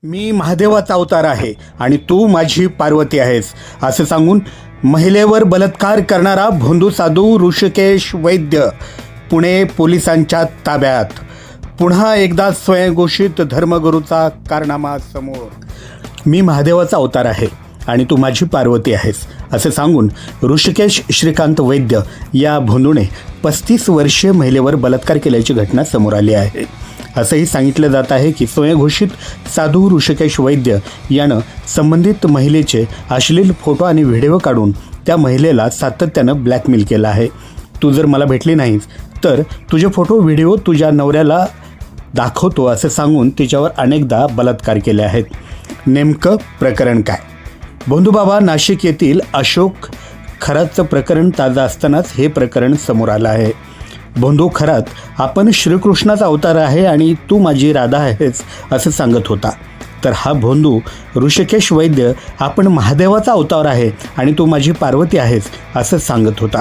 मी महादेवाचा अवतार आहे आणि तू माझी पार्वती आहेस असं सांगून महिलेवर बलात्कार करणारा भोंदू साधू ऋषिकेश वैद्य पुणे पोलिसांच्या ताब्यात। पुन्हा एकदा स्वयंघोषित धर्मगुरूचा कारनामा समोर। मी महादेवाचा अवतार आहे आणि तू माझी पार्वती आहेस असे सांगून ऋषिकेश श्रीकांत वैद्य या भोंदूने 35 वर्षीय महिलेवर बलात्कार केल्याची घटना समोर आली आहे। असंही सांगितलं जात आहे की स्वयंघोषित साधू ऋषिकेश वैद्य यानं संबंधित महिलेचे अश्लील फोटो आणि व्हिडिओ काढून त्या महिलेला सातत्यानं ब्लॅकमेल केलं आहे। तू जर मला भेटली नाहीस तर तुझे फोटो व्हिडिओ तुझ्या नवऱ्याला दाखवतो असं सांगून तिच्यावर अनेकदा बलात्कार केले आहेत। नेमकं प्रकरण काय? भोंदूबाबा नाशिक येथील अशोक खरातचं प्रकरण ताजं असतानाच हे प्रकरण समोर आलं आहे। भोंदू खरात आपण श्रीकृष्णाचा अवतार आहे आणि तू माझी राधा आहेस असं सांगत होता, तर हा भोंदू ऋषिकेश वैद्य आपण महादेवाचा अवतार आहे आणि तू माझी पार्वती आहेस असं सांगत होता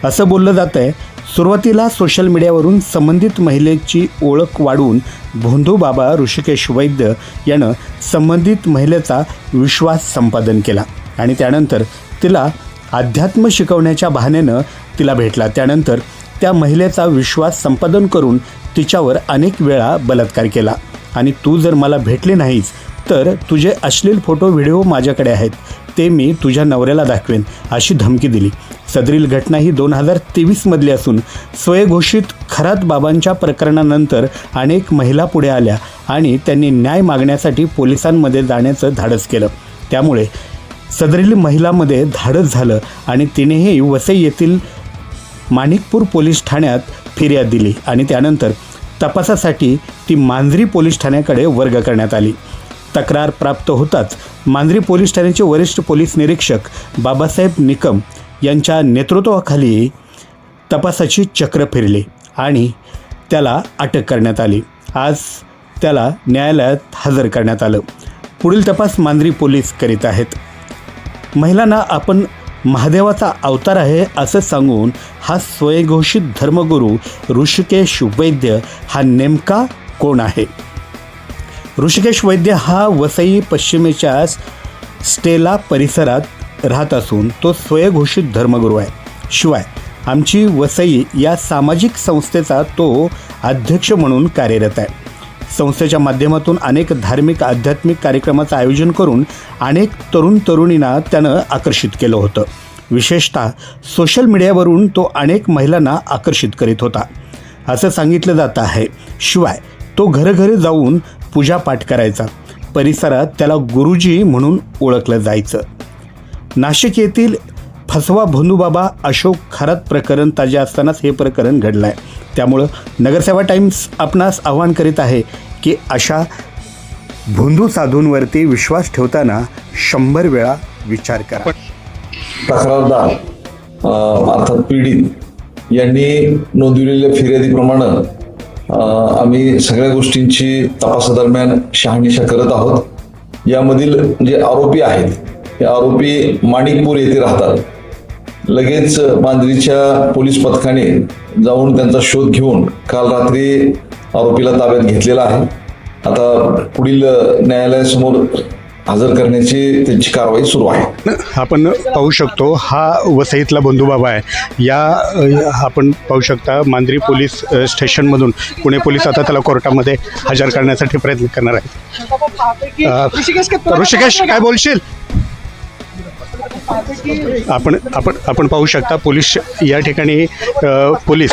असं बोललं जात आहे। सुरुवातीला सोशल मीडियावरून संबंधित महिलेची ओळख वाढवून भोंदू बाबा ऋषिकेश वैद्य यानं संबंधित महिलेचा विश्वास संपादन केला आणि त्यानंतर तिला अध्यात्म शिकवण्याच्या बहाण्यानं तिला भेटला। त्यानंतर त्या महिलेचा विश्वास संपादन करून तिच्यावर अनेक वेळा बलात्कार केला आणि तू जर मला भेटले नाहीस तर तुझे अश्लील फोटो व्हिडिओ माझ्याकडे आहेत, ते मी तुझ्या नवऱ्याला दाखवेन अशी धमकी दिली। सदरील घटना ही 2023 मधली असून स्वयंघोषित खरात बाबांच्या प्रकरणानंतर अनेक महिला पुढे आल्या आणि त्यांनी न्याय मागण्यासाठी पोलिसांमध्ये जाण्याचं धाडस केलं। त्यामुळे सदरील महिलांमध्ये धाडस झालं आणि तिनेही वसई येथील माणिकपूर पोलीस ठाण्यात फिर्याद दिली आणि त्यानंतर तपासासाठी ती मांजरी पोलीस ठाण्याकडे वर्ग करण्यात आली। तक्रार प्राप्त होताच मांजरी पोलीस ठाण्याचे वरिष्ठ पोलीस निरीक्षक बाबासाहेब निकम यांच्या नेतृत्वाखाली तपासाची चक्र फिरली आणि त्याला अटक करण्यात आली। आज त्याला न्यायालयात हजर करण्यात आलं। पुढील तपास मांजरी पोलीस करीत आहेत। महिलांना आपण महादेवाचा अवतार आहे असं सांगून हा स्वयंघोषित धर्मगुरू ऋषिकेश वैद्य हा नेमका कोण आहे? ऋषिकेश वैद्य हा वसई पश्चिमेच्या स्टेला परिसरात राहत असून तो स्वयंघोषित धर्मगुरू आहे। शिवाय आमची वसई या सामाजिक संस्थेचा तो अध्यक्ष म्हणून कार्यरत आहे। संस्थेच्या माध्यमातून अनेक धार्मिक आध्यात्मिक कार्यक्रमाचं आयोजन करून अनेक तरुण तरुणींना त्यानं आकर्षित केलं होतं। विशेषतः सोशल मीडियावरून तो अनेक महिलांना आकर्षित करीत होता असं सांगितलं जात आहे। शिवाय तो घरोघरी जाऊन पूजापाठ करायचा। परिसरात त्याला गुरुजी म्हणून ओळखलं जायचं। नाशिक येथील फसवा भोंदूबाबा अशोक खरात प्रकरण ताजे असतानाच हे प्रकरण घडलं आहे। त्यामुळं नगरसेवा टाइम्स आपणास आवाहन करीत आहे की अशा भोंदू साधूंवरती विश्वास ठेवताना 100 वेळा विचार करा। तक्रारदार अर्थात पीडित यांनी नोंदवलेल्या फिर्यादीप्रमाणे आम्ही सगळ्या गोष्टींची तपासादरम्यान शहानिशा करत आहोत। यामधील जे आरोपी आहेत हे आरोपी माणिकपूर येथे राहतात। लगेच मांजरीच्या पोलीस पथकाने जाऊन त्यांचा शोध घेऊन काल रात्री आरोपीला ताब्यात घेतलेला आहे। आता पुढील न्यायालयासमोर हजर करण्याची त्यांची कारवाई सुरू आहे। आपण पाहू शकतो हा वसईतला भोंदूबाबा आहे। या आपण पाहू शकता मांजरी पोलीस स्टेशनमधून पुणे पोलीस आता त्याला कोर्टामध्ये हजर करण्यासाठी प्रयत्न करणार आहेत। ऋषिकेश काय बोलशील? आपण पाहू शकता पोलीस या ठिकाणी पोलीस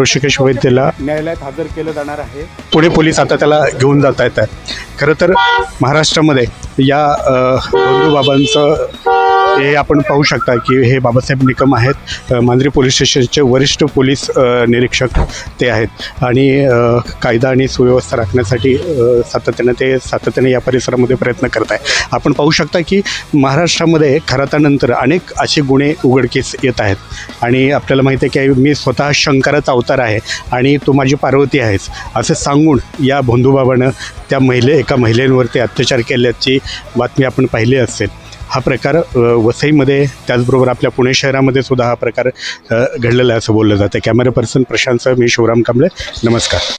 ऋषिकेश वैद्यला न्यायालयात हजर केलं जाणार आहे। पुणे पोलीस आता त्याला घेऊन जात आहेत। खरं तर महाराष्ट्रामध्ये या भोंदूबाबांचं हे आपण पाहू शकता की हे बाबासाहेब निकम आहेत, मांजरी पोलीस स्टेशनचे वरिष्ठ पोलीस निरीक्षक ते आहेत आणि कायदा आणि सुव्यवस्था राखण्यासाठी सातत्याने या परिसरामध्ये प्रयत्न करत आहे। आपण पाहू शकता की महाराष्ट्रामध्ये खरातानंतर अनेक असे गुन्हे उघडकीस येत आहेत आणि आपल्याला माहिती आहे की मी स्वतः शंकराचा अवतार आहे आणि तू माझी पार्वती आहेस असं सांगून या भोंदूबाबानं त्या एका महिलेवरती अत्याचार केल्याची बातमी आपण पाहिली असेल। हा प्रकार वसईमध्ये त्याचबरोबर आपल्या पुणे शहरामध्ये सुद्धा हा प्रकार घडलेला आहे असं बोललं जातं। कॅमेरा पर्सन प्रशांत, मी शिवराम कांबळे, नमस्कार।